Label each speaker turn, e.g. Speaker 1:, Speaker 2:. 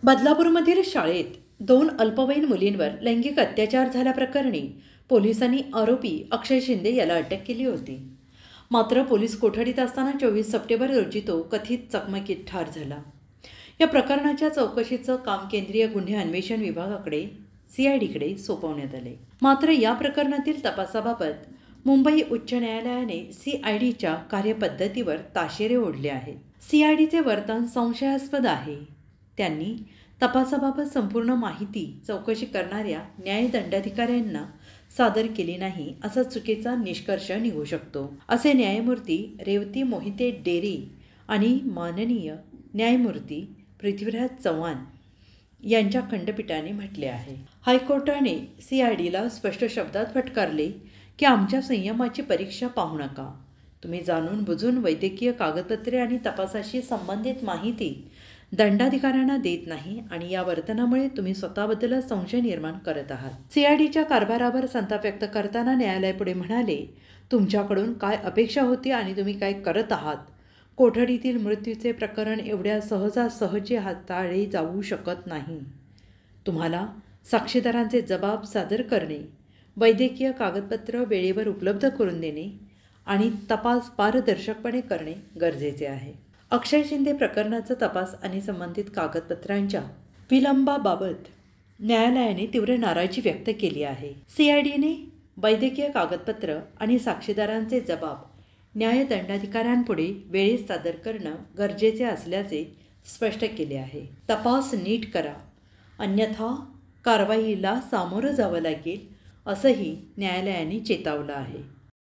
Speaker 1: बदलापूरमधील शाळेत 2 अल्पवयीन मुलींवर लैंगिक अत्याचार झाल्याप्रकरणी पोलिसांनी आरोपी अक्षय शिंदे याला अटक केली होती. मात्र पोलीस कोठडीत असताना 24 सप्टेंबर रोजी तो कथित चकमकीत ठार झाला. या प्रकरणाच्या चौकशीचं काम केंद्रीय गुन्हे अन्वेषण विभागाकडे CIDकडे सोपवण्यात आले. मात्र या प्रकरणातील तपासाबाबत मुंबई उच्च न्यायालयाने CIDच्या कार्यपद्धतीवर ताशेरे ओढले आहेत. CIDचे वर्तन संशयास्पद आहे. त्यांनी तपासाबाबत संपूर्ण माहिती चौकशी करणाऱ्या न्यायदंडाधिकाऱ्यांना सादर केली नाही असा चुकीचा निष्कर्ष निघू शकतो, असे न्यायमूर्ती रेवती मोहिते डेरे आणि माननीय न्यायमूर्ती पृथ्वीराज चव्हाण यांच्या खंडपीठाने म्हटले आहे. हायकोर्टाने CIDला स्पष्ट शब्दात फटकारले की आमच्या संयमाची परीक्षा पाहू नका. तुम्ही जाणून बुजून वैद्यकीय कागदपत्रे आणि तपासाशी संबंधित माहिती दंडाधिकाऱ्यांना देत नाही आणि या वर्तनामुळे तुम्ही स्वतःबद्दलच संशय निर्माण करत आहात. CIDच्या कारभारावर संताप व्यक्त करताना न्यायालय पुढे म्हणाले, तुमच्याकडून काय अपेक्षा होती आणि तुम्ही काय करत आहात? कोठडीतील मृत्यूचे प्रकरण एवढ्या सहजासहजी हाताळले जाऊ शकत नाही. तुम्हाला साक्षीदारांचे जबाब सादर करणे, वैद्यकीय कागदपत्र वेळेवर उपलब्ध करून देणे आणि तपास पारदर्शकपणे करणे गरजेचे आहे. अक्षय शिंदे प्रकरणाचा तपास आणि संबंधित कागदपत्रांच्या विलंबाबाबत न्यायालयाने तीव्र नाराजी व्यक्त केली आहे. CIDने वैद्यकीय कागदपत्र आणि साक्षीदारांचे जबाब न्यायदंडाधिकाऱ्यांपुढे वेळेत सादर करणं गरजेचे असल्याचे स्पष्ट केले आहे. तपास नीट करा, अन्यथा कारवाईला सामोरं जावं लागेल, असंही न्यायालयाने चेतावलं आहे.